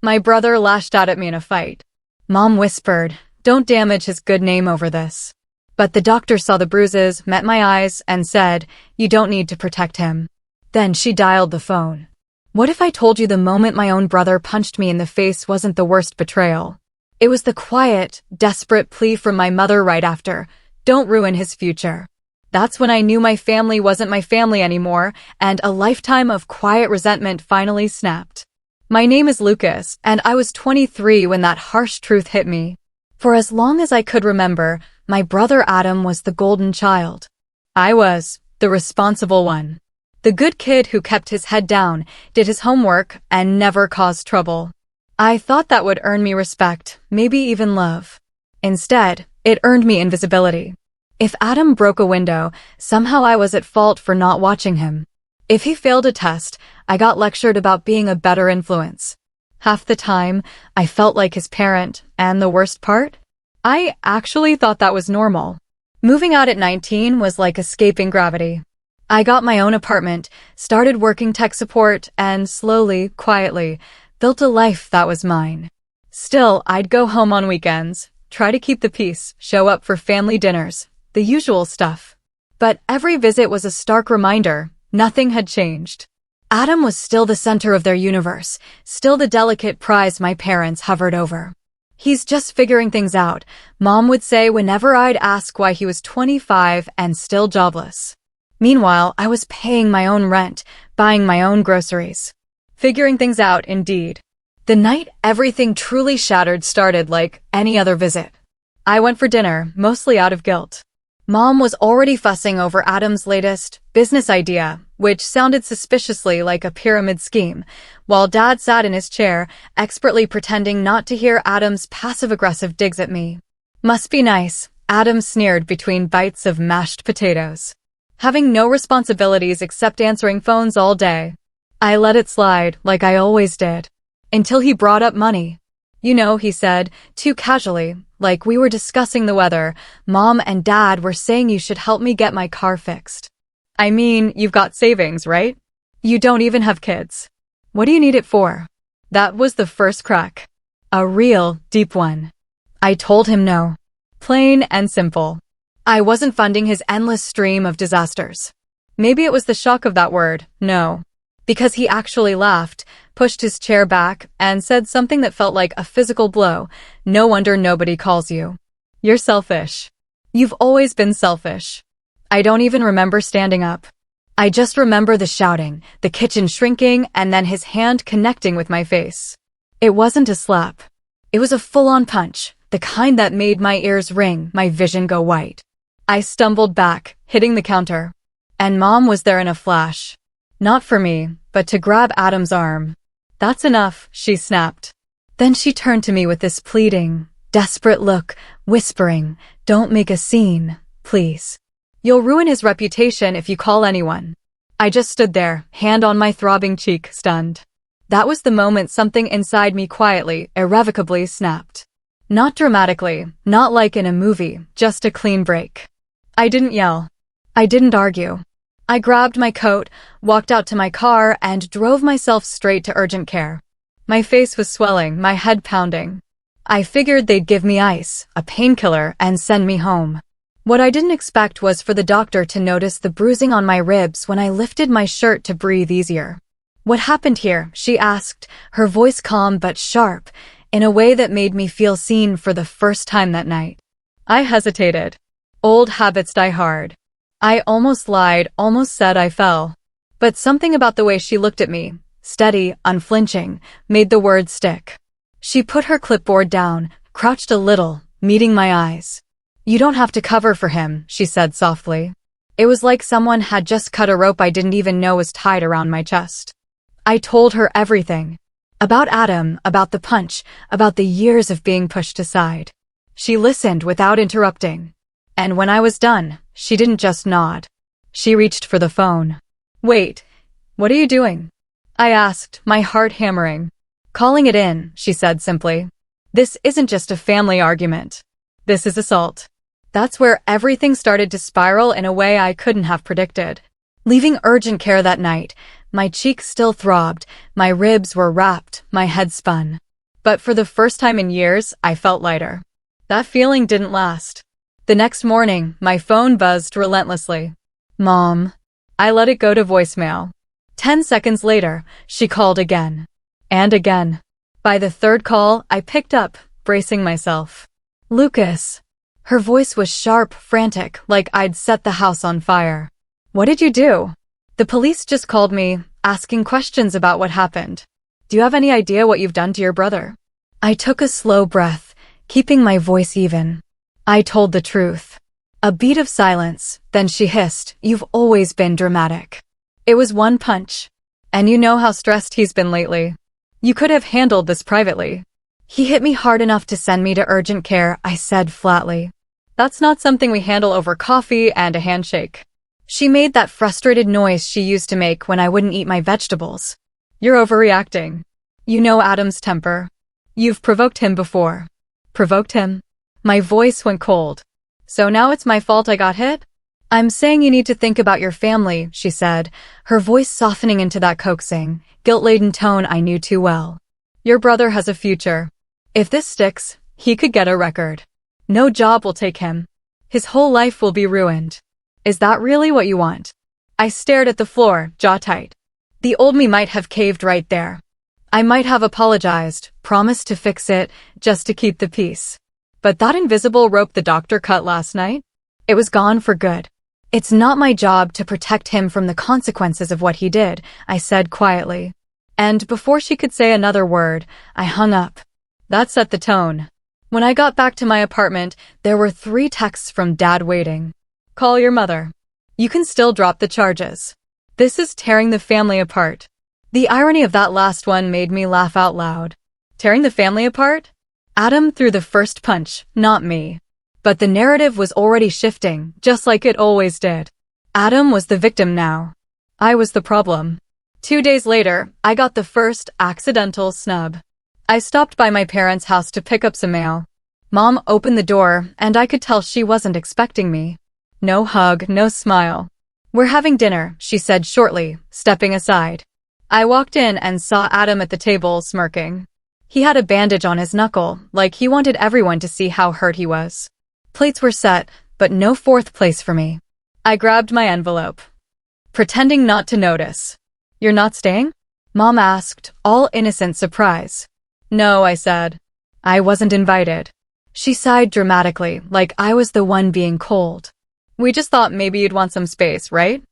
My brother lashed out at me in a fight. Mom whispered, "Don't damage his good name over this." But the doctor saw the bruises, met my eyes, and said, "You don't need to protect him." Then she dialed the phone. What if I told you the moment my own brother punched me in the face wasn't the worst betrayal? It was the quiet, desperate plea from my mother right after, "Don't ruin his future." That's when I knew my family wasn't my family anymore, and a lifetime of quiet resentment finally snapped. My name is Lucas, and I was 23 when that harsh truth hit me. For as long as I could remember, my brother Adam was the golden child. I was the responsible one. The good kid who kept his head down, did his homework, and never caused trouble. I thought that would earn me respect, maybe even love. Instead, it earned me invisibility. If Adam broke a window, somehow I was at fault for not watching him. If he failed a test, I got lectured about being a better influence. Half the time, I felt like his parent, and the worst part? I actually thought that was normal. Moving out at 19 was like escaping gravity. I got my own apartment, started working tech support, and slowly, quietly, built a life that was mine. Still, I'd go home on weekends, try to keep the peace, show up for family dinners, the usual stuff. But every visit was a stark reminder, nothing had changed. Adam was still the center of their universe, still the delicate prize my parents hovered over. "He's just figuring things out," Mom would say whenever I'd ask why he was 25 and still jobless. Meanwhile, I was paying my own rent, buying my own groceries. Figuring things out, indeed. The night everything truly shattered started like any other visit. I went for dinner, mostly out of guilt. Mom was already fussing over Adam's latest business idea, which sounded suspiciously like a pyramid scheme, while Dad sat in his chair, expertly pretending not to hear Adam's passive-aggressive digs at me. "Must be nice," Adam sneered between bites of mashed potatoes. "Having no responsibilities except answering phones all day." I let it slide, like I always did. Until he brought up money. "You know," he said, too casually, like we were discussing the weather, "Mom and Dad were saying you should help me get my car fixed." "I mean, you've got savings, right? You don't even have kids. What do you need it for?" That was the first crack. A real, deep one. I told him no. Plain and simple. I wasn't funding his endless stream of disasters. Maybe it was the shock of that word, no. Because he actually laughed, pushed his chair back, and said something that felt like a physical blow. "No wonder nobody calls you. You're selfish. You've always been selfish." I don't even remember standing up. I just remember the shouting, the kitchen shrinking, and then his hand connecting with my face. It wasn't a slap. It was a full-on punch, the kind that made my ears ring, my vision go white. I stumbled back, hitting the counter. And Mom was there in a flash. Not for me, but to grab Adam's arm. "That's enough," she snapped. Then she turned to me with this pleading, desperate look, whispering, "Don't make a scene, please. You'll ruin his reputation if you call anyone." I just stood there, hand on my throbbing cheek, stunned. That was the moment something inside me quietly, irrevocably snapped. Not dramatically, not like in a movie, just a clean break. I didn't yell. I didn't argue. I grabbed my coat, walked out to my car, and drove myself straight to urgent care. My face was swelling, my head pounding. I figured they'd give me ice, a painkiller, and send me home. What I didn't expect was for the doctor to notice the bruising on my ribs when I lifted my shirt to breathe easier. "What happened here?" she asked, her voice calm but sharp, in a way that made me feel seen for the first time that night. I hesitated. Old habits die hard. I almost lied, almost said I fell. But something about the way she looked at me, steady, unflinching, made the words stick. She put her clipboard down, crouched a little, meeting my eyes. "You don't have to cover for him," she said softly. It was like someone had just cut a rope I didn't even know was tied around my chest. I told her everything. About Adam, about the punch, about the years of being pushed aside. She listened without interrupting. And when I was done, she didn't just nod. She reached for the phone. "Wait, what are you doing?" I asked, my heart hammering. "Calling it in," she said simply. "This isn't just a family argument. This is assault." That's where everything started to spiral in a way I couldn't have predicted. Leaving urgent care that night, my cheeks still throbbed, my ribs were wrapped, my head spun. But for the first time in years, I felt lighter. That feeling didn't last. The next morning, my phone buzzed relentlessly. Mom. I let it go to voicemail. 10 seconds later, she called again. And again. By the third call, I picked up, bracing myself. Lucas. Her voice was sharp, frantic, like I'd set the house on fire. What did you do? The police just called me, asking questions about what happened. Do you have any idea what you've done to your brother? I took a slow breath, keeping my voice even. I told the truth. A beat of silence, then she hissed, "You've always been dramatic." It was one punch. And you know how stressed he's been lately. You could have handled this privately. He hit me hard enough to send me to urgent care, I said flatly. That's not something we handle over coffee and a handshake. She made that frustrated noise she used to make when I wouldn't eat my vegetables. You're overreacting. You know Adam's temper. You've provoked him before. Provoked him? My voice went cold. So now it's my fault I got hit? I'm saying you need to think about your family, she said, her voice softening into that coaxing, guilt-laden tone I knew too well. Your brother has a future. If this sticks, he could get a record. No job will take him. His whole life will be ruined. Is that really what you want? I stared at the floor, jaw tight. The old me might have caved right there. I might have apologized, promised to fix it, just to keep the peace. But that invisible rope the doctor cut last night? It was gone for good. It's not my job to protect him from the consequences of what he did, I said quietly. And before she could say another word, I hung up. That set the tone. When I got back to my apartment, there were 3 texts from Dad waiting. Call your mother. You can still drop the charges. This is tearing the family apart. The irony of that last one made me laugh out loud. Tearing the family apart? Adam threw the first punch, not me. But the narrative was already shifting, just like it always did. Adam was the victim now. I was the problem. 2 days later, I got the first accidental snub. I stopped by my parents' house to pick up some mail. Mom opened the door, and I could tell she wasn't expecting me. No hug, no smile. We're having dinner, she said shortly, stepping aside. I walked in and saw Adam at the table, smirking. He had a bandage on his knuckle, like he wanted everyone to see how hurt he was. Plates were set, but no 4th place for me. I grabbed my envelope, pretending not to notice. You're not staying? Mom asked, all innocent surprise. No, I said. I wasn't invited. She sighed dramatically, like I was the one being cold. We just thought maybe you'd want some space, right?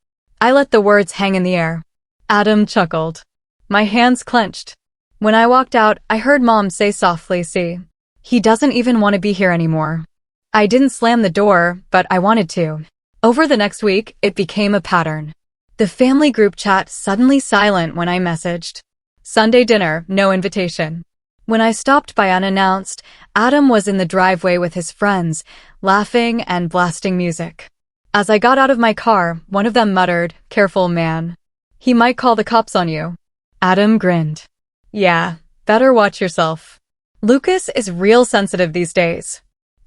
I let the words hang in the air. Adam chuckled. My hands clenched. When I walked out, I heard Mom say softly, "See, he doesn't even want to be here anymore." I didn't slam the door, but I wanted to. Over the next week, it became a pattern. The family group chat suddenly silent when I messaged. Sunday dinner, no invitation. When I stopped by unannounced, Adam was in the driveway with his friends, laughing and blasting music. As I got out of my car, one of them muttered, "Careful, man. He might call the cops on you." Adam grinned. Yeah, better watch yourself. Lucas is real sensitive these days.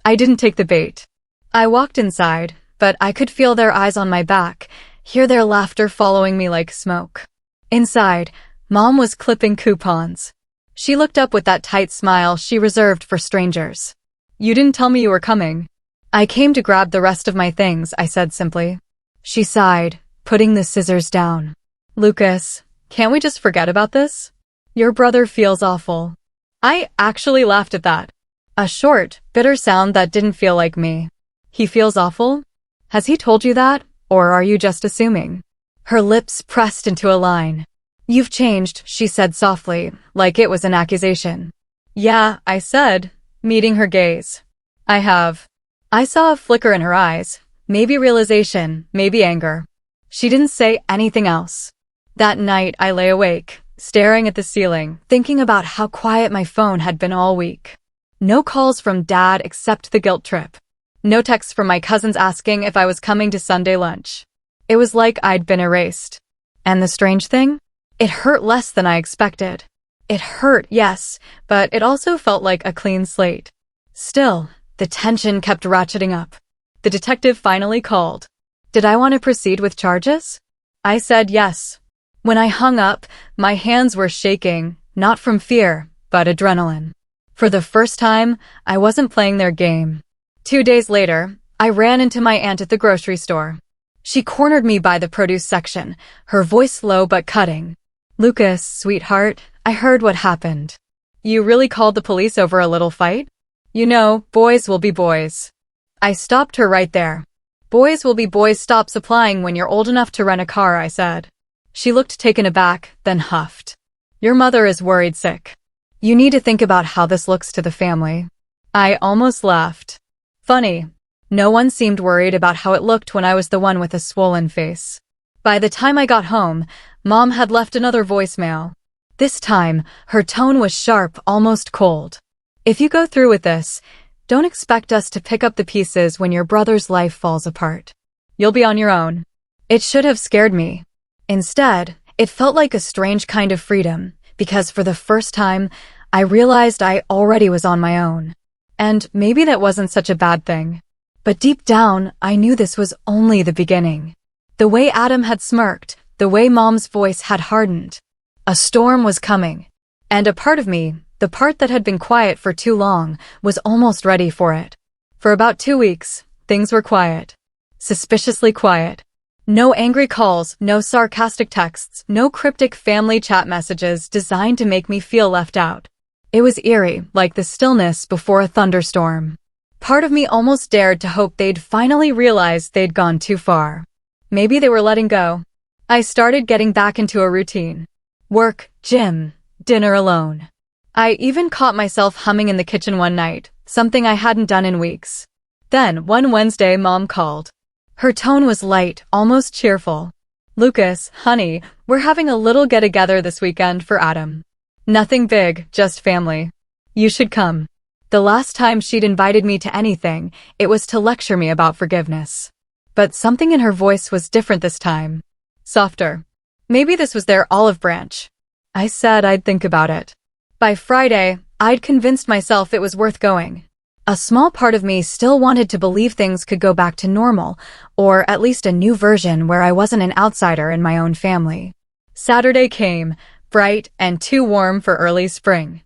I didn't take the bait. I walked inside, but I could feel their eyes on my back, hear their laughter following me like smoke. Inside, Mom was clipping coupons. She looked up with that tight smile she reserved for strangers. You didn't tell me you were coming. I came to grab the rest of my things, I said simply. She sighed, putting the scissors down. Lucas, can't we just forget about this? Your brother feels awful. I actually laughed at that. A short, bitter sound that didn't feel like me. He feels awful? Has he told you that, or are you just assuming? Her lips pressed into a line. You've changed, she said softly, like it was an accusation. Yeah, I said, meeting her gaze. I have. I saw a flicker in her eyes, maybe realization, maybe anger. She didn't say anything else. That night I lay awake, staring at the ceiling, thinking about how quiet my phone had been all week. No calls from Dad except the guilt trip. No texts from my cousins asking if I was coming to Sunday lunch. It was like I'd been erased. And the strange thing? It hurt less than I expected. It hurt, yes, but it also felt like a clean slate. Still, the tension kept ratcheting up. The detective finally called. Did I want to proceed with charges? I said yes. When I hung up, my hands were shaking, not from fear, but adrenaline. For the first time, I wasn't playing their game. 2 days later, I ran into my aunt at the grocery store. She cornered me by the produce section, her voice low but cutting. "Lucas, sweetheart, I heard what happened. You really called the police over a little fight? You know, boys will be boys." I stopped her right there. "Boys will be boys stop supplying when you're old enough to rent a car," I said. She looked taken aback, then huffed. "Your mother is worried sick. You need to think about how this looks to the family." I almost laughed. Funny. No one seemed worried about how it looked when I was the one with a swollen face. By the time I got home, Mom had left another voicemail. This time, her tone was sharp, almost cold. "If you go through with this, don't expect us to pick up the pieces when your brother's life falls apart. You'll be on your own." It should have scared me. Instead, it felt like a strange kind of freedom, because for the first time, I realized I already was on my own. And maybe that wasn't such a bad thing. But deep down, I knew this was only the beginning. The way Adam had smirked, the way Mom's voice had hardened. A storm was coming. And a part of me, the part that had been quiet for too long, was almost ready for it. For about 2 weeks, things were quiet. Suspiciously quiet. No angry calls, no sarcastic texts, no cryptic family chat messages designed to make me feel left out. It was eerie, like the stillness before a thunderstorm. Part of me almost dared to hope they'd finally realize they'd gone too far. Maybe they were letting go. I started getting back into a routine. Work, gym, dinner alone. I even caught myself humming in the kitchen one night, something I hadn't done in weeks. Then, one Wednesday, Mom called. Her tone was light, almost cheerful. "Lucas, honey, we're having a little get-together this weekend for Adam. Nothing big, just family. You should come." The last time she'd invited me to anything, it was to lecture me about forgiveness. But something in her voice was different this time. Softer. Maybe this was their olive branch. I said I'd think about it. By Friday, I'd convinced myself it was worth going. A small part of me still wanted to believe things could go back to normal, or at least a new version where I wasn't an outsider in my own family. Saturday came, bright and too warm for early spring.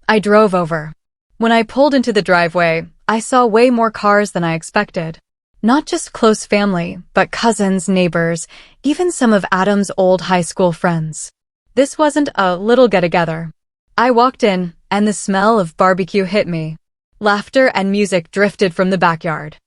I drove over. When I pulled into the driveway, I saw way more cars than I expected. Not just close family, but cousins, neighbors, even some of Adam's old high school friends. This wasn't a little get-together. I walked in, and the smell of barbecue hit me. Laughter and music drifted from the backyard.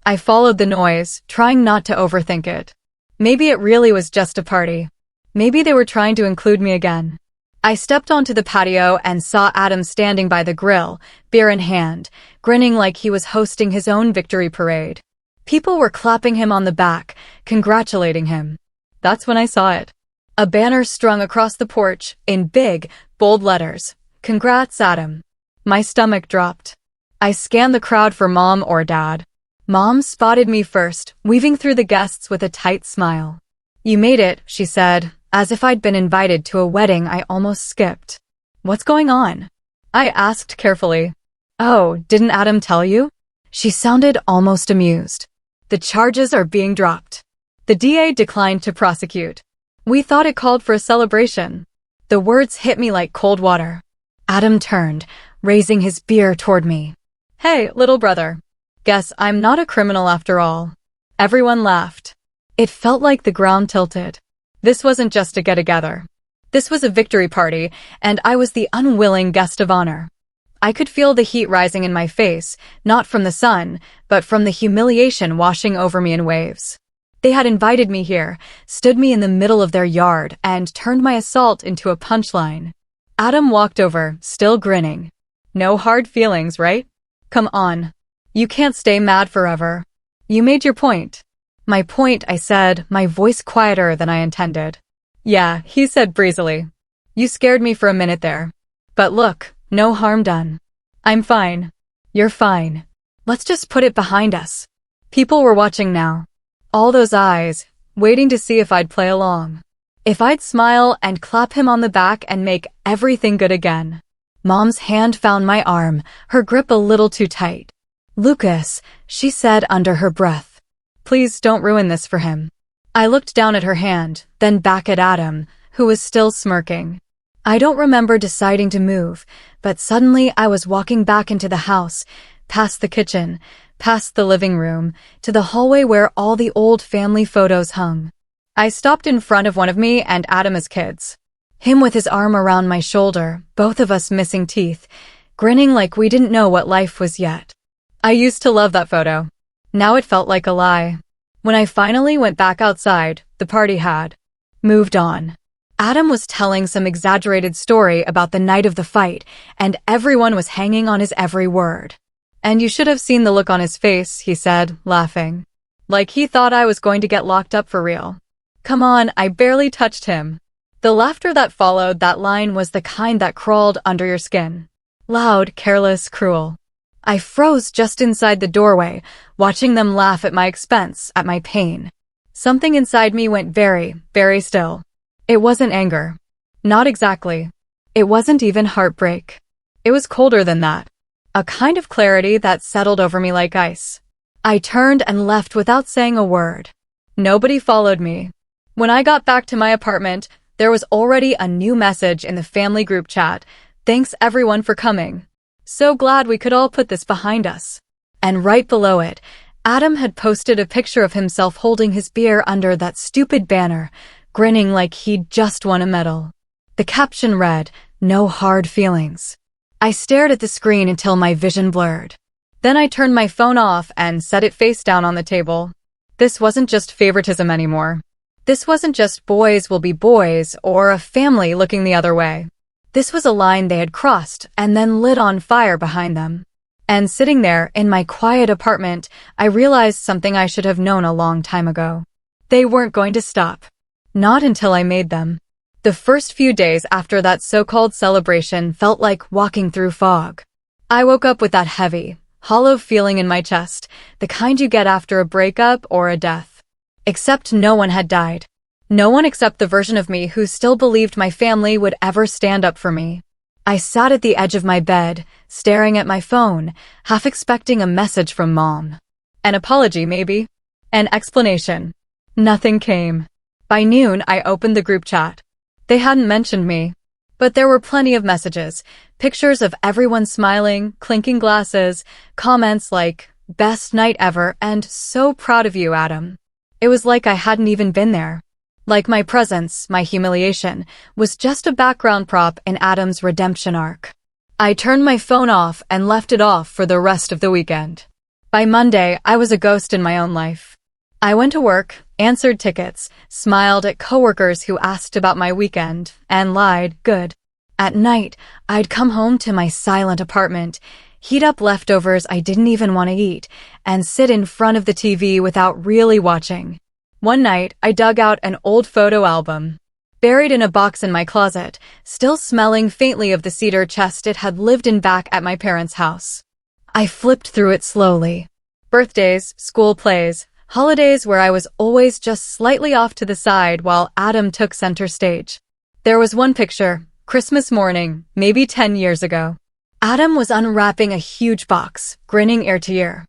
I followed the noise, trying not to overthink it. Maybe it really was just a party. Maybe they were trying to include me again. I stepped onto the patio and saw Adam standing by the grill, beer in hand, grinning like he was hosting his own victory parade. People were clapping him on the back, congratulating him. That's when I saw it. A banner strung across the porch, in big, bold letters. "Congrats, Adam." My stomach dropped. I scanned the crowd for Mom or Dad. Mom spotted me first, weaving through the guests with a tight smile. "You made it," she said, as if I'd been invited to a wedding I almost skipped. "What's going on?" I asked carefully. "Oh, didn't Adam tell you?" She sounded almost amused. "The charges are being dropped. The DA declined to prosecute. We thought it called for a celebration." The words hit me like cold water. Adam turned, raising his beer toward me. "Hey, little brother. Guess I'm not a criminal after all." Everyone laughed. It felt like the ground tilted. This wasn't just a get-together. This was a victory party, and I was the unwilling guest of honor. I could feel the heat rising in my face, not from the sun, but from the humiliation washing over me in waves. They had invited me here, stood me in the middle of their yard, and turned my assault into a punchline. Adam walked over, still grinning. "No hard feelings, right? Come on. You can't stay mad forever. You made your point." "My point," I said, my voice quieter than I intended. "Yeah," he said breezily. "You scared me for a minute there. But look, no harm done. I'm fine. You're fine. Let's just put it behind us." People were watching now. All those eyes, waiting to see if I'd play along. If I'd smile and clap him on the back and make everything good again. Mom's hand found my arm, her grip a little too tight. "Lucas," she said under her breath. "Please don't ruin this for him." I looked down at her hand, then back at Adam, who was still smirking. I don't remember deciding to move, but suddenly I was walking back into the house, past the kitchen, past the living room, to the hallway where all the old family photos hung. I stopped in front of one of me and Adam as kids. Him with his arm around my shoulder, both of us missing teeth, grinning like we didn't know what life was yet. I used to love that photo. Now it felt like a lie. When I finally went back outside, the party had moved on. Adam was telling some exaggerated story about the night of the fight, and everyone was hanging on his every word. And you should have seen the look on his face, he said, laughing. Like he thought I was going to get locked up for real. Come on, I barely touched him. The laughter that followed that line was the kind that crawled under your skin. Loud, careless, cruel. I froze just inside the doorway, watching them laugh at my expense, at my pain. Something inside me went very, very still. It wasn't anger. Not exactly. It wasn't even heartbreak. It was colder than that. A kind of clarity that settled over me like ice. I turned and left without saying a word. Nobody followed me. When I got back to my apartment, there was already a new message in the family group chat. Thanks everyone for coming. So glad we could all put this behind us. And right below it, Adam had posted a picture of himself holding his beer under that stupid banner, grinning like he'd just won a medal. The caption read, "No hard feelings." I stared at the screen until my vision blurred. Then I turned my phone off and set it face down on the table. This wasn't just favoritism anymore. This wasn't just boys will be boys or a family looking the other way. This was a line they had crossed and then lit on fire behind them. And sitting there in my quiet apartment, I realized something I should have known a long time ago. They weren't going to stop. Not until I made them. The first few days after that so-called celebration felt like walking through fog. I woke up with that heavy, hollow feeling in my chest, the kind you get after a breakup or a death. Except no one had died. No one except the version of me who still believed my family would ever stand up for me. I sat at the edge of my bed, staring at my phone, half expecting a message from Mom. An apology, maybe? An explanation. Nothing came. By noon, I opened the group chat. They hadn't mentioned me. But there were plenty of messages, pictures of everyone smiling, clinking glasses, comments like, "Best night ever," and "So proud of you, Adam." It was like I hadn't even been there. Like my presence, my humiliation, was just a background prop in Adam's redemption arc. I turned my phone off and left it off for the rest of the weekend. By Monday, I was a ghost in my own life. I went to work, answered tickets, smiled at coworkers who asked about my weekend, and lied good. At night, I'd come home to my silent apartment, heat up leftovers I didn't even want to eat, and sit in front of the TV without really watching. One night, I dug out an old photo album. Buried in a box in my closet, still smelling faintly of the cedar chest it had lived in back at my parents' house. I flipped through it slowly. Birthdays, school plays, holidays where I was always just slightly off to the side while Adam took center stage. There was one picture, Christmas morning, maybe 10 years ago. Adam was unwrapping a huge box, grinning ear to ear.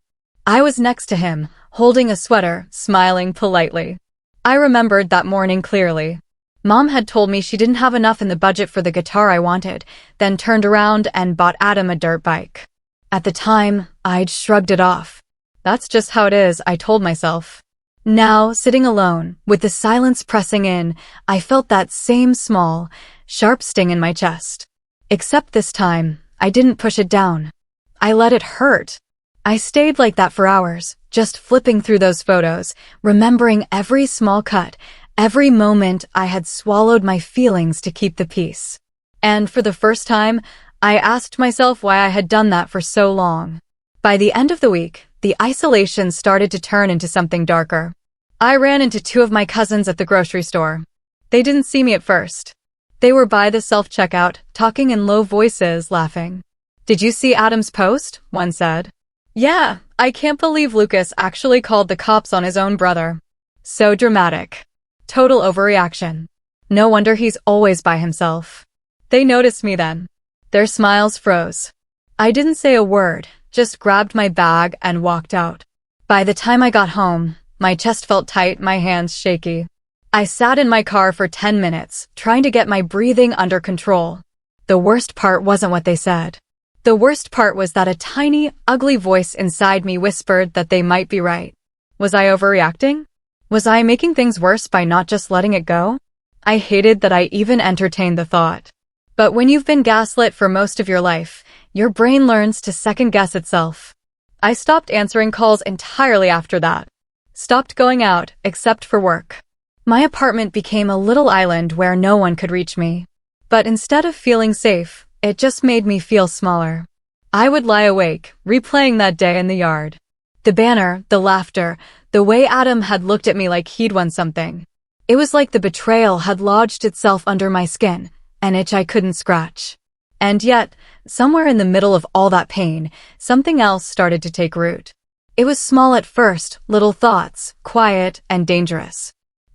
I was next to him, holding a sweater, smiling politely. I remembered that morning clearly. Mom had told me she didn't have enough in the budget for the guitar I wanted, then turned around and bought Adam a dirt bike. At the time, I'd shrugged it off. That's just how it is, I told myself. Now, sitting alone, with the silence pressing in, I felt that same small, sharp sting in my chest. Except this time, I didn't push it down. I let it hurt. I stayed like that for hours, just flipping through those photos, remembering every small cut, every moment I had swallowed my feelings to keep the peace. And for the first time, I asked myself why I had done that for so long. By the end of the week, the isolation started to turn into something darker. I ran into two of my cousins at the grocery store. They didn't see me at first. They were by the self-checkout, talking in low voices, laughing. "Did you see Adam's post?" one said. "Yeah, I can't believe Lucas actually called the cops on his own brother. So dramatic. Total overreaction. No wonder he's always by himself." They noticed me then. Their smiles froze. I didn't say a word, just grabbed my bag and walked out. By the time I got home, my chest felt tight, my hands shaky. I sat in my car for 10 minutes, trying to get my breathing under control. The worst part wasn't what they said. The worst part was that a tiny, ugly voice inside me whispered that they might be right. Was I overreacting? Was I making things worse by not just letting it go? I hated that I even entertained the thought. But when you've been gaslit for most of your life, your brain learns to second-guess itself. I stopped answering calls entirely after that. Stopped going out, except for work. My apartment became a little island where no one could reach me. But instead of feeling safe, it just made me feel smaller. I would lie awake, replaying that day in the yard. The banner, the laughter, the way Adam had looked at me like he'd won something. It was like the betrayal had lodged itself under my skin, an itch I couldn't scratch. And yet, somewhere in the middle of all that pain, something else started to take root. It was small at first, little thoughts, quiet and dangerous.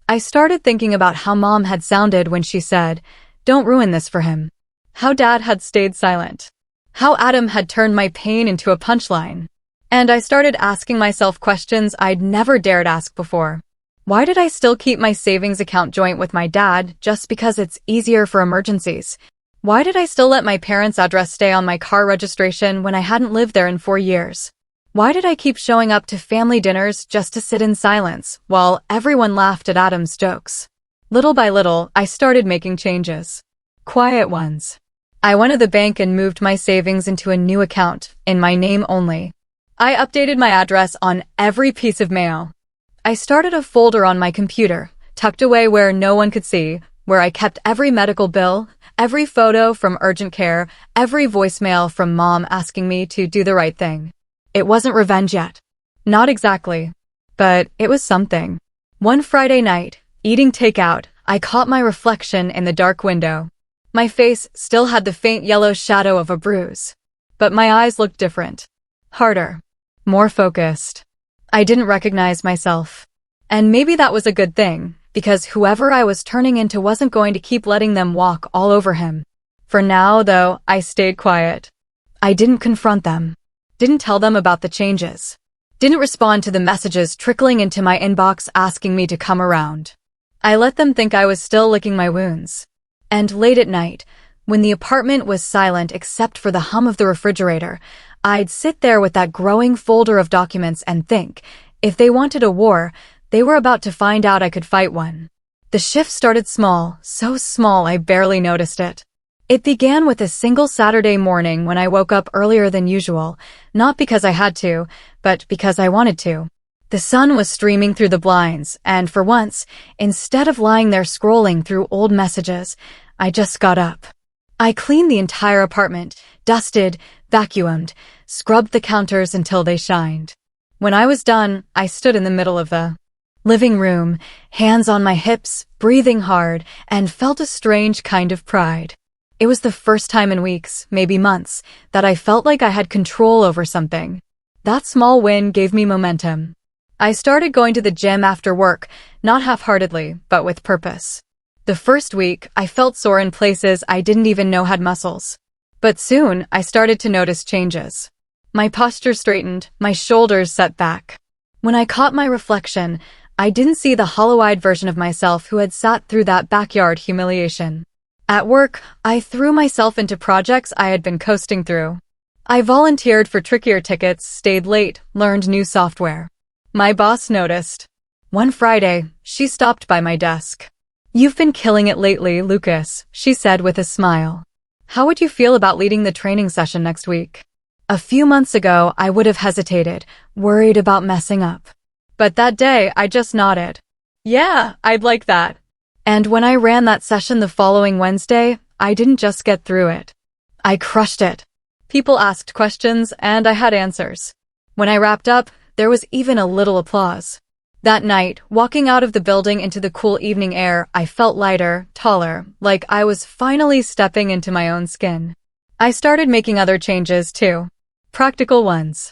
I started thinking about how Mom had sounded when she said, "Don't ruin this for him." How Dad had stayed silent. How Adam had turned my pain into a punchline. And I started asking myself questions I'd never dared ask before. Why did I still keep my savings account joint with my dad just because it's easier for emergencies? Why did I still let my parents' address stay on my car registration when I hadn't lived there in 4 years? Why did I keep showing up to family dinners just to sit in silence while everyone laughed at Adam's jokes? Little by little, I started making changes. Quiet ones. I went to the bank and moved my savings into a new account, in my name only. I updated my address on every piece of mail. I started a folder on my computer, tucked away where no one could see, where I kept every medical bill, every photo from urgent care, every voicemail from Mom asking me to do the right thing. It wasn't revenge yet. Not exactly. But it was something. One Friday night, eating takeout, I caught my reflection in the dark window. My face still had the faint yellow shadow of a bruise. But my eyes looked different. Harder. More focused. I didn't recognize myself. And maybe that was a good thing, because whoever I was turning into wasn't going to keep letting them walk all over him. For now, though, I stayed quiet. I didn't confront them. Didn't tell them about the changes. Didn't respond to the messages trickling into my inbox asking me to come around. I let them think I was still licking my wounds. And late at night, when the apartment was silent except for the hum of the refrigerator, I'd sit there with that growing folder of documents and think, if they wanted a war, they were about to find out I could fight one. The shift started small, so small I barely noticed it. It began with a single Saturday morning when I woke up earlier than usual, not because I had to, but because I wanted to. The sun was streaming through the blinds, and for once, instead of lying there scrolling through old messages, I just got up. I cleaned the entire apartment, dusted, vacuumed, scrubbed the counters until they shined. When I was done, I stood in the middle of the living room, hands on my hips, breathing hard, and felt a strange kind of pride. It was the first time in weeks, maybe months, that I felt like I had control over something. That small win gave me momentum. I started going to the gym after work, not half-heartedly, but with purpose. The first week, I felt sore in places I didn't even know had muscles. But soon, I started to notice changes. My posture straightened, my shoulders set back. When I caught my reflection, I didn't see the hollow-eyed version of myself who had sat through that backyard humiliation. At work, I threw myself into projects I had been coasting through. I volunteered for trickier tickets, stayed late, learned new software. My boss noticed. One Friday, she stopped by my desk. "You've been killing it lately, Lucas," she said with a smile. "How would you feel about leading the training session next week?" A few months ago, I would have hesitated, worried about messing up. But that day, I just nodded. "Yeah, I'd like that." And when I ran that session the following Wednesday, I didn't just get through it. I crushed it. People asked questions, and I had answers. When I wrapped up, there was even a little applause. That night, walking out of the building into the cool evening air, I felt lighter, taller, like I was finally stepping into my own skin. I started making other changes, too. Practical ones.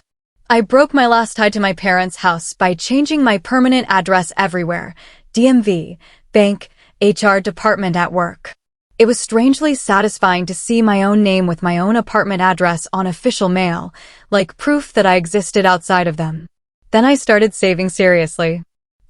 I broke my last tie to my parents' house by changing my permanent address everywhere. DMV, bank, HR department at work. It was strangely satisfying to see my own name with my own apartment address on official mail, like proof that I existed outside of them. Then I started saving seriously.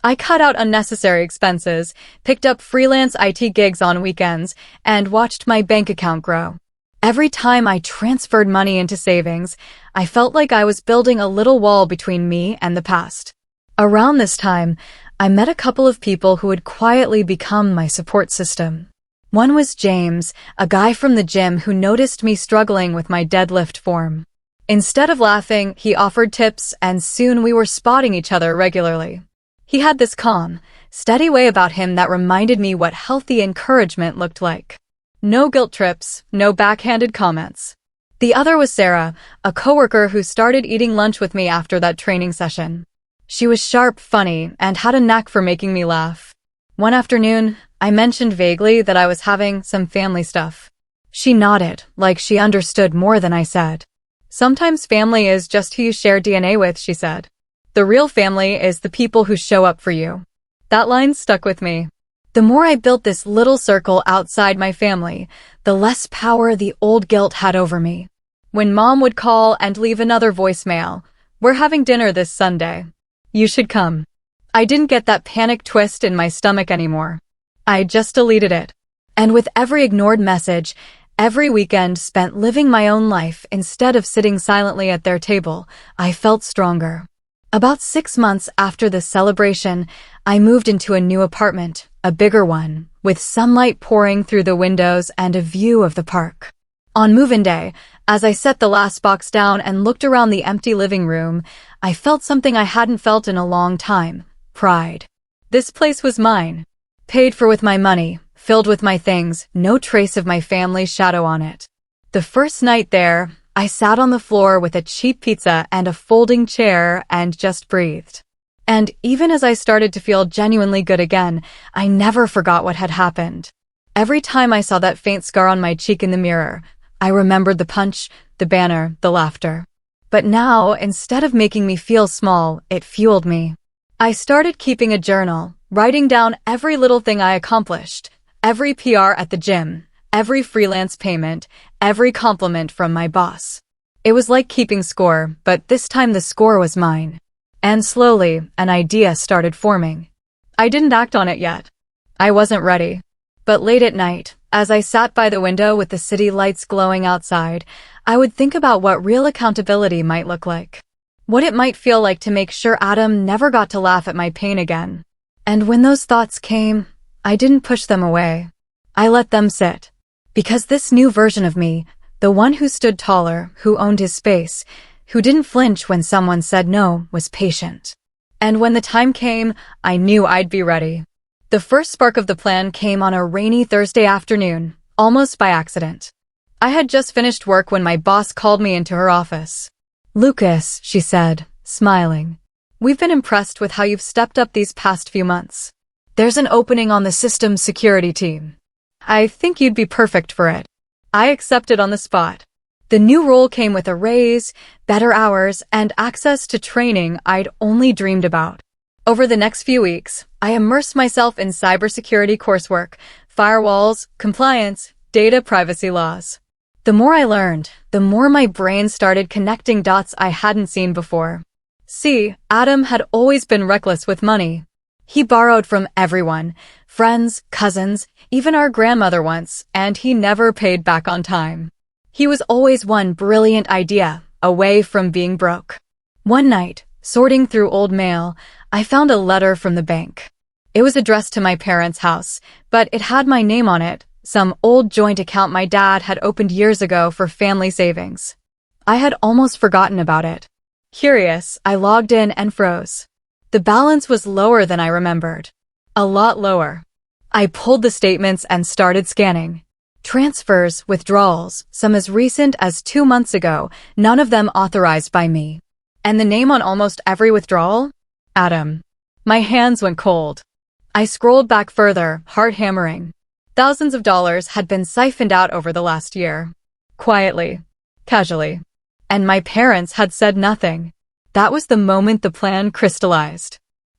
I cut out unnecessary expenses, picked up freelance IT gigs on weekends, and watched my bank account grow. Every time I transferred money into savings, I felt like I was building a little wall between me and the past. Around this time, I met a couple of people who had quietly become my support system. One was James, a guy from the gym who noticed me struggling with my deadlift form. Instead of laughing, he offered tips, and soon we were spotting each other regularly. He had this calm, steady way about him that reminded me what healthy encouragement looked like. No guilt trips, no backhanded comments. The other was Sarah, a coworker who started eating lunch with me after that training session. She was sharp, funny, and had a knack for making me laugh. One afternoon, I mentioned vaguely that I was having some family stuff. She nodded, like she understood more than I said. Sometimes family is just who you share DNA with, she said. The real family is the people who show up for you. That line stuck with me. The more I built this little circle outside my family, the less power the old guilt had over me. When Mom would call and leave another voicemail, "We're having dinner this Sunday. You should come." I didn't get that panic twist in my stomach anymore. I just deleted it. And with every ignored message, every weekend spent living my own life instead of sitting silently at their table, I felt stronger. About 6 months after the celebration, I moved into a new apartment, a bigger one, with sunlight pouring through the windows and a view of the park. On move-in day, as I set the last box down and looked around the empty living room, I felt something I hadn't felt in a long time: pride. This place was mine, paid for with my money, filled with my things, no trace of my family's shadow on it. The first night there, I sat on the floor with a cheap pizza and a folding chair and just breathed. And even as I started to feel genuinely good again, I never forgot what had happened. Every time I saw that faint scar on my cheek in the mirror, I remembered the punch, the banner, the laughter. But now, instead of making me feel small, it fueled me. I started keeping a journal, writing down every little thing I accomplished, every PR at the gym, every freelance payment, every compliment from my boss. It was like keeping score, but this time the score was mine. And slowly, an idea started forming. I didn't act on it yet. I wasn't ready. But late at night, as I sat by the window with the city lights glowing outside, I would think about what real accountability might look like. What it might feel like to make sure Adam never got to laugh at my pain again. And when those thoughts came, I didn't push them away. I let them sit. Because this new version of me, the one who stood taller, who owned his space, who didn't flinch when someone said no, was patient. And when the time came, I knew I'd be ready. The first spark of the plan came on a rainy Thursday afternoon, almost by accident. I had just finished work when my boss called me into her office. "Lucas," she said, smiling, "we've been impressed with how you've stepped up these past few months. There's an opening on the systems security team. I think you'd be perfect for it." I accepted on the spot. The new role came with a raise, better hours, and access to training I'd only dreamed about. Over the next few weeks, I immersed myself in cybersecurity coursework, firewalls, compliance, data privacy laws. The more I learned, the more my brain started connecting dots I hadn't seen before. See, Adam had always been reckless with money. He borrowed from everyone, friends, cousins, even our grandmother once, and he never paid back on time. He was always one brilliant idea away from being broke. One night, sorting through old mail, I found a letter from the bank. It was addressed to my parents' house, but it had my name on it, some old joint account my dad had opened years ago for family savings. I had almost forgotten about it. Curious, I logged in and froze. The balance was lower than I remembered. A lot lower. I pulled the statements and started scanning. Transfers, withdrawals, some as recent as 2 months ago, none of them authorized by me. And the name on almost every withdrawal? Adam. My hands went cold. I scrolled back further, heart hammering. Thousands of dollars had been siphoned out over the last year. Quietly. Casually. And my parents had said nothing. That was the moment the plan crystallized.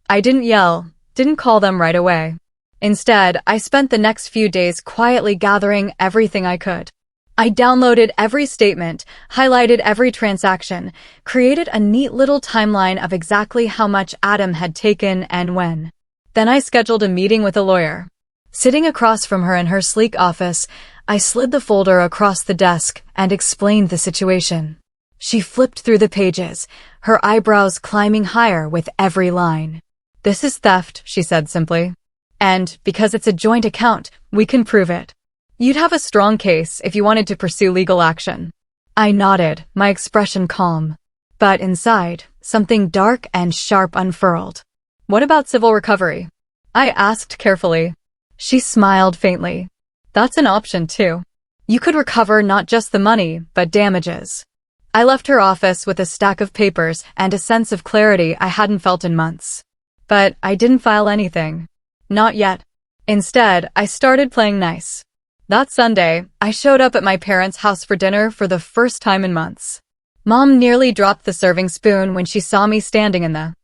I didn't yell, didn't call them right away. Instead, I spent the next few days quietly gathering everything I could. I downloaded every statement, highlighted every transaction, created a neat little timeline of exactly how much Adam had taken and when. Then I scheduled a meeting with a lawyer. Sitting across from her in her sleek office, I slid the folder across the desk and explained the situation. She flipped through the pages, her eyebrows climbing higher with every line. "This is theft," she said simply. "And because it's a joint account, we can prove it. You'd have a strong case if you wanted to pursue legal action." I nodded, my expression calm. But inside, something dark and sharp unfurled. "What about civil recovery?" I asked carefully. She smiled faintly. "That's an option too. You could recover not just the money, but damages." I left her office with a stack of papers and a sense of clarity I hadn't felt in months. But I didn't file anything. Not yet. Instead, I started playing nice. That Sunday, I showed up at my parents' house for dinner for the first time in months. Mom nearly dropped the serving spoon when she saw me standing in the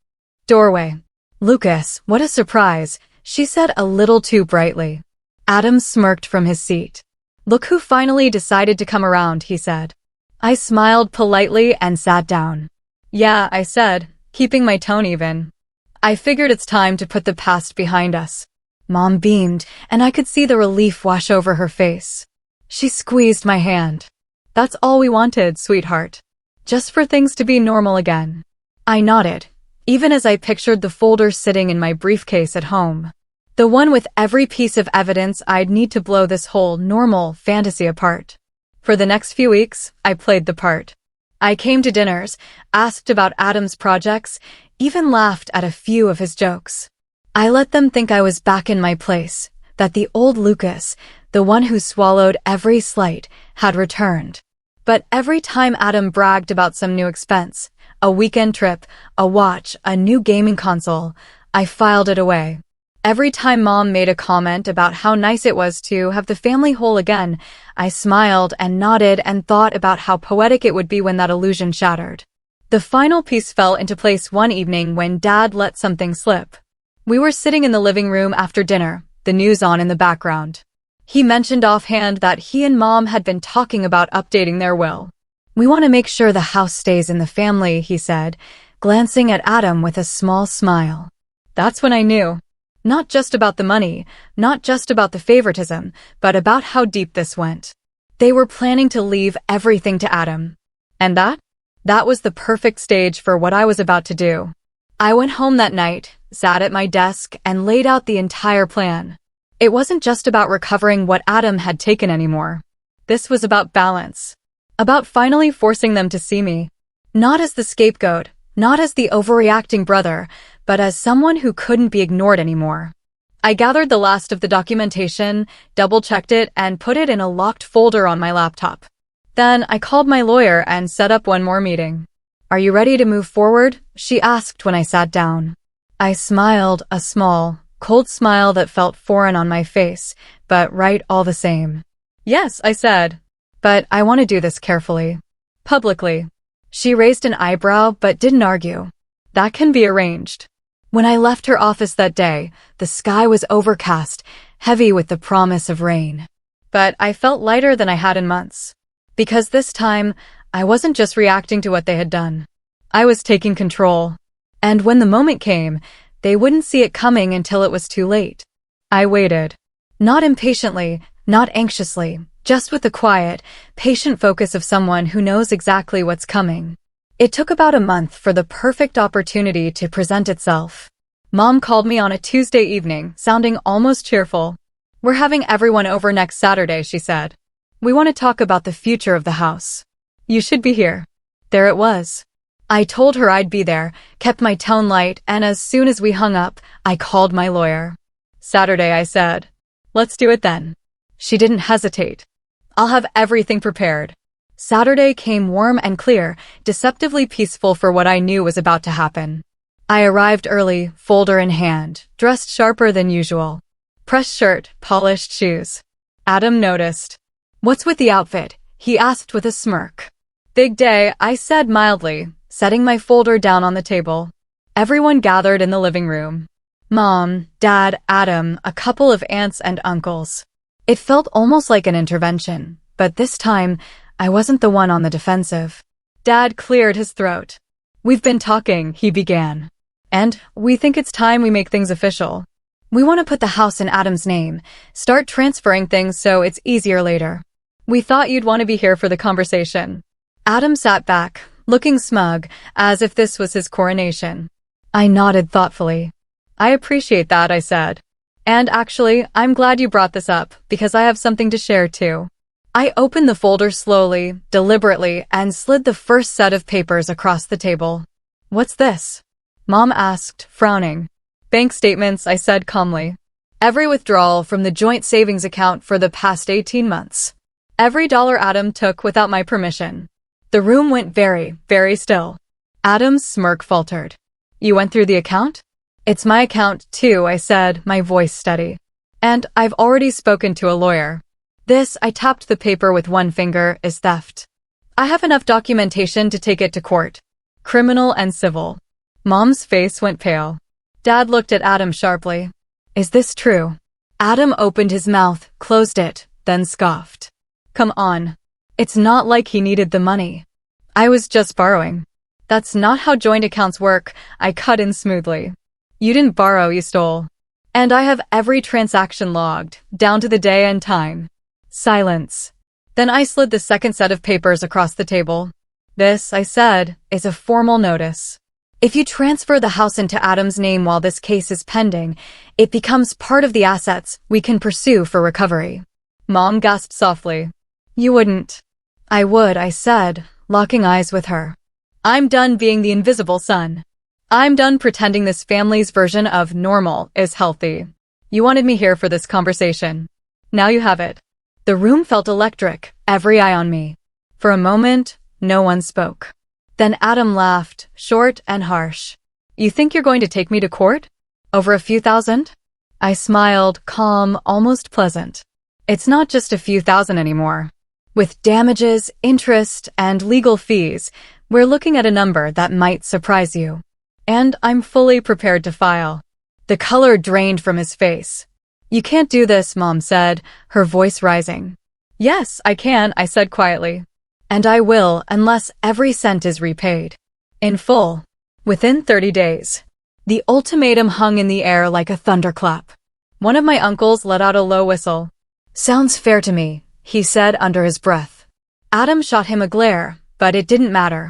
doorway. "Lucas, what a surprise," she said a little too brightly. Adam smirked from his seat. "Look who finally decided to come around," he said. I smiled politely and sat down. "Yeah," I said, keeping my tone even. "I figured it's time to put the past behind us." Mom beamed, and I could see the relief wash over her face. She squeezed my hand. "That's all we wanted, sweetheart. Just for things to be normal again." I nodded, even as I pictured the folder sitting in my briefcase at home. The one with every piece of evidence I'd need to blow this whole normal fantasy apart. For the next few weeks, I played the part. I came to dinners, asked about Adam's projects, even laughed at a few of his jokes. I let them think I was back in my place, that the old Lucas, the one who swallowed every slight, had returned. But every time Adam bragged about some new expense, a weekend trip, a watch, a new gaming console, I filed it away. Every time Mom made a comment about how nice it was to have the family whole again, I smiled and nodded and thought about how poetic it would be when that illusion shattered. The final piece fell into place one evening when Dad let something slip. We were sitting in the living room after dinner, the news on in the background. He mentioned offhand that he and Mom had been talking about updating their will. "We want to make sure the house stays in the family," he said, glancing at Adam with a small smile. That's when I knew. Not just about the money, not just about the favoritism, but about how deep this went. They were planning to leave everything to Adam. And that was the perfect stage for what I was about to do. I went home that night, sat at my desk, and laid out the entire plan. It wasn't just about recovering what Adam had taken anymore. This was about balance. About finally forcing them to see me. Not as the scapegoat, not as the overreacting brother, but as someone who couldn't be ignored anymore. I gathered the last of the documentation, double-checked it, and put it in a locked folder on my laptop. Then I called my lawyer and set up one more meeting. "Are you ready to move forward?" she asked when I sat down. I smiled, a small, cold smile that felt foreign on my face, but right all the same. "Yes," I said. "But I want to do this carefully. Publicly." She raised an eyebrow but didn't argue. "That can be arranged." When I left her office that day, the sky was overcast, heavy with the promise of rain. But I felt lighter than I had in months. Because this time, I wasn't just reacting to what they had done. I was taking control. And when the moment came, they wouldn't see it coming until it was too late. I waited. Not impatiently, not anxiously, just with the quiet, patient focus of someone who knows exactly what's coming. It took about a month for the perfect opportunity to present itself. Mom called me on a Tuesday evening, sounding almost cheerful. "We're having everyone over next Saturday," she said. "We want to talk about the future of the house. You should be here." There it was. I told her I'd be there, kept my tone light, and as soon as we hung up, I called my lawyer. "Saturday," I said. "Let's do it then." She didn't hesitate. "I'll have everything prepared." Saturday came warm and clear, deceptively peaceful for what I knew was about to happen. I arrived early, folder in hand, dressed sharper than usual. Pressed shirt, polished shoes. Adam noticed. "What's with the outfit?" he asked with a smirk. "Big day," I said mildly, setting my folder down on the table. Everyone gathered in the living room. Mom, Dad, Adam, a couple of aunts and uncles. It felt almost like an intervention, but this time, I wasn't the one on the defensive. Dad cleared his throat. "We've been talking," he began. "And we think it's time we make things official. We want to put the house in Adam's name, start transferring things so it's easier later. We thought you'd want to be here for the conversation." Adam sat back, looking smug, as if this was his coronation. I nodded thoughtfully. "I appreciate that," I said. "And actually, I'm glad you brought this up, because I have something to share too." I opened the folder slowly, deliberately, and slid the first set of papers across the table. "What's this?" Mom asked, frowning. "Bank statements," I said calmly. "Every withdrawal from the joint savings account for the past 18 months. Every dollar Adam took without my permission." The room went very, very still. Adam's smirk faltered. "You went through the account?" "It's my account, too," I said, my voice steady. "And I've already spoken to a lawyer. This," I tapped the paper with one finger, "is theft. I have enough documentation to take it to court. Criminal and civil." Mom's face went pale. Dad looked at Adam sharply. "Is this true?" Adam opened his mouth, closed it, then scoffed. "Come on. It's not like he needed the money. I was just borrowing." "That's not how joint accounts work," I cut in smoothly. "You didn't borrow, you stole. And I have every transaction logged, down to the day and time." Silence. Then I slid the second set of papers across the table. "This," I said, "is a formal notice. If you transfer the house into Adam's name while this case is pending, it becomes part of the assets we can pursue for recovery." Mom gasped softly. "You wouldn't." "I would," I said, locking eyes with her. "I'm done being the invisible son. I'm done pretending this family's version of normal is healthy. You wanted me here for this conversation. Now you have it." The room felt electric, every eye on me. For a moment, no one spoke. Then Adam laughed, short and harsh. "You think you're going to take me to court? Over a few thousand?" I smiled, calm, almost pleasant. "It's not just a few thousand anymore. With damages, interest, and legal fees, we're looking at a number that might surprise you. And I'm fully prepared to file." The color drained from his face. "You can't do this," Mom said, her voice rising. "Yes, I can," I said quietly. "And I will, unless every cent is repaid. In full. Within 30 days. The ultimatum hung in the air like a thunderclap. One of my uncles let out a low whistle. "Sounds fair to me," he said under his breath. Adam shot him a glare, but it didn't matter.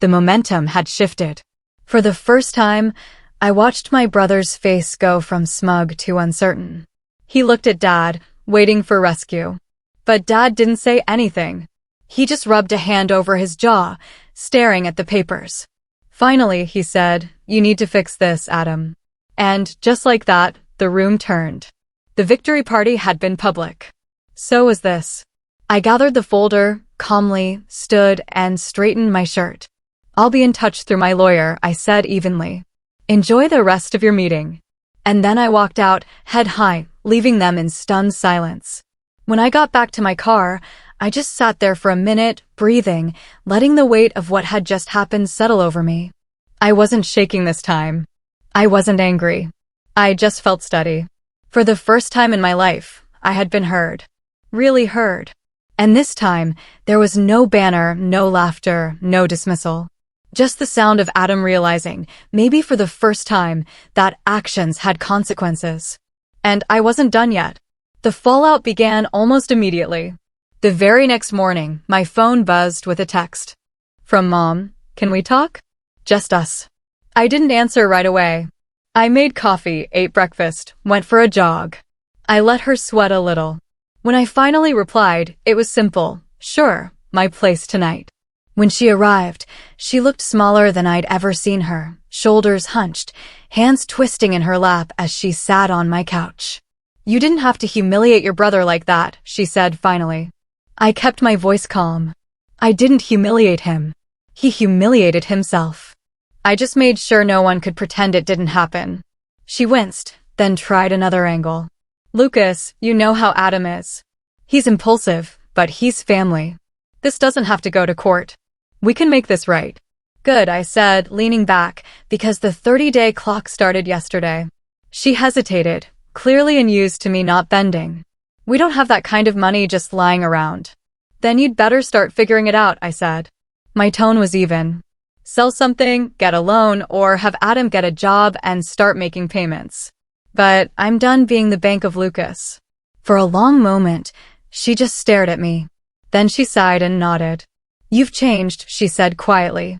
The momentum had shifted. For the first time, I watched my brother's face go from smug to uncertain. He looked at Dad, waiting for rescue. But Dad didn't say anything. He just rubbed a hand over his jaw, staring at the papers. Finally, he said, "You need to fix this, Adam." And just like that, the room turned. The victory party had been public. So was this. I gathered the folder, calmly, stood, and straightened my shirt. "I'll be in touch through my lawyer," I said evenly. "Enjoy the rest of your meeting." And then I walked out, head high, leaving them in stunned silence. When I got back to my car, I just sat there for a minute, breathing, letting the weight of what had just happened settle over me. I wasn't shaking this time. I wasn't angry. I just felt steady. For the first time in my life, I had been heard. Really heard. And this time, there was no banner, no laughter, no dismissal. Just the sound of Adam realizing, maybe for the first time, that actions had consequences. And I wasn't done yet. The fallout began almost immediately. The very next morning, my phone buzzed with a text. From Mom, "Can we talk?" Just us. I didn't answer right away. I made coffee, ate breakfast, went for a jog. I let her sweat a little. When I finally replied, it was simple. "Sure, my place tonight." When she arrived, she looked smaller than I'd ever seen her, shoulders hunched, hands twisting in her lap as she sat on my couch. "You didn't have to humiliate your brother like that," she said finally. I kept my voice calm. I didn't humiliate him. He humiliated himself. I just made sure no one could pretend it didn't happen. She winced, then tried another angle. "Lucas, you know how Adam is. He's impulsive, but he's family. This doesn't have to go to court. We can make this right." "Good," I said, leaning back, because the 30-day clock started yesterday. She hesitated, clearly unused to me not bending. "We don't have that kind of money just lying around." Then you'd better start figuring it out, I said. My tone was even. Sell something, get a loan, or have Adam get a job and start making payments. But I'm done being the Bank of Lucas. For a long moment, she just stared at me. Then she sighed and nodded. You've changed, she said quietly.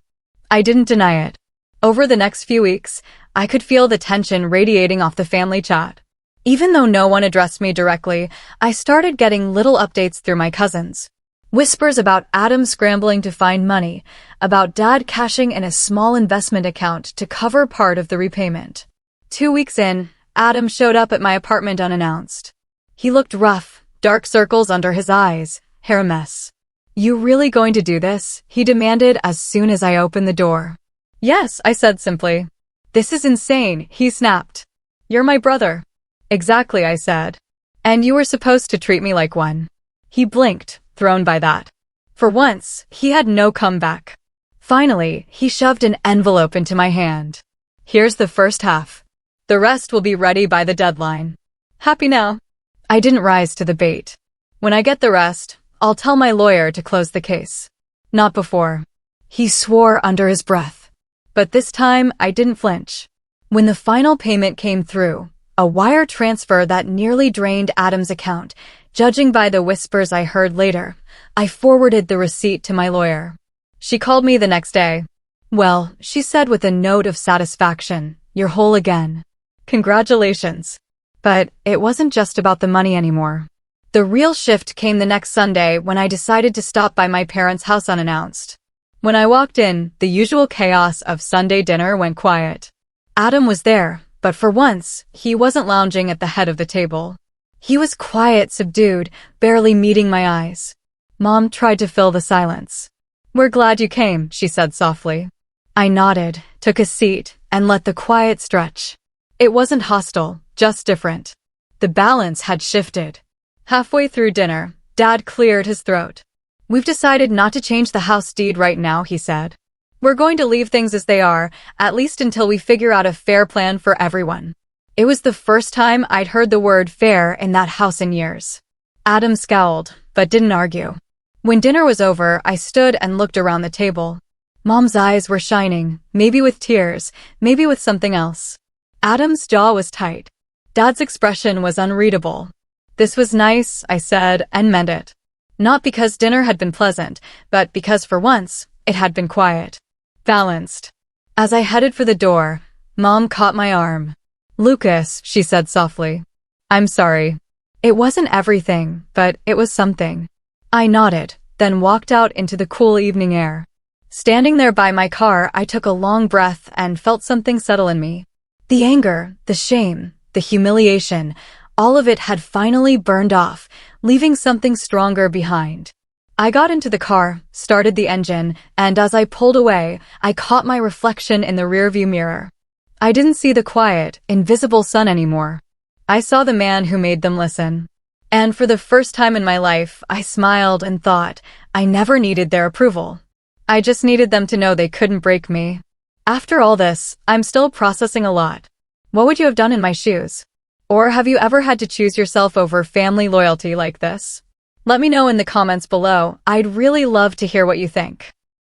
I didn't deny it. Over the next few weeks, I could feel the tension radiating off the family chat. Even though no one addressed me directly, I started getting little updates through my cousins. Whispers about Adam scrambling to find money, about Dad cashing in a small investment account to cover part of the repayment. 2 weeks in, Adam showed up at my apartment unannounced. He looked rough, dark circles under his eyes, hair a mess. You really going to do this? He demanded as soon as I opened the door. Yes, I said simply. This is insane, he snapped. You're my brother. Exactly, I said. And you were supposed to treat me like one. He blinked, thrown by that. For once, he had no comeback. Finally, he shoved an envelope into my hand. Here's the first half. The rest will be ready by the deadline. Happy now? I didn't rise to the bait. When I get the rest, I'll tell my lawyer to close the case. Not before. He swore under his breath. But this time, I didn't flinch. When the final payment came through, a wire transfer that nearly drained Adam's account, judging by the whispers I heard later, I forwarded the receipt to my lawyer. She called me the next day. Well, she said with a note of satisfaction, you're whole again. Congratulations. But it wasn't just about the money anymore. The real shift came the next Sunday when I decided to stop by my parents' house unannounced. When I walked in, the usual chaos of Sunday dinner went quiet. Adam was there, but for once, he wasn't lounging at the head of the table. He was quiet, subdued, barely meeting my eyes. Mom tried to fill the silence. We're glad you came, she said softly. I nodded, took a seat, and let the quiet stretch. It wasn't hostile, just different. The balance had shifted. Halfway through dinner, Dad cleared his throat. We've decided not to change the house deed right now, he said. We're going to leave things as they are, at least until we figure out a fair plan for everyone. It was the first time I'd heard the word fair in that house in years. Adam scowled, but didn't argue. When dinner was over, I stood and looked around the table. Mom's eyes were shining, maybe with tears, maybe with something else. Adam's jaw was tight. Dad's expression was unreadable. This was nice, I said, and meant it. Not because dinner had been pleasant, but because for once, it had been quiet. Balanced. As I headed for the door, Mom caught my arm. Lucas, she said softly. I'm sorry. It wasn't everything, but it was something. I nodded, then walked out into the cool evening air. Standing there by my car, I took a long breath and felt something settle in me. The anger, the shame, the humiliation, all of it had finally burned off, leaving something stronger behind. I got into the car, started the engine, and as I pulled away, I caught my reflection in the rearview mirror. I didn't see the quiet, invisible son anymore. I saw the man who made them listen. And for the first time in my life, I smiled and thought, I never needed their approval. I just needed them to know they couldn't break me. After all this, I'm still processing a lot. What would you have done in my shoes? Or have you ever had to choose yourself over family loyalty like this? Let me know in the comments below. I'd really love to hear what you think.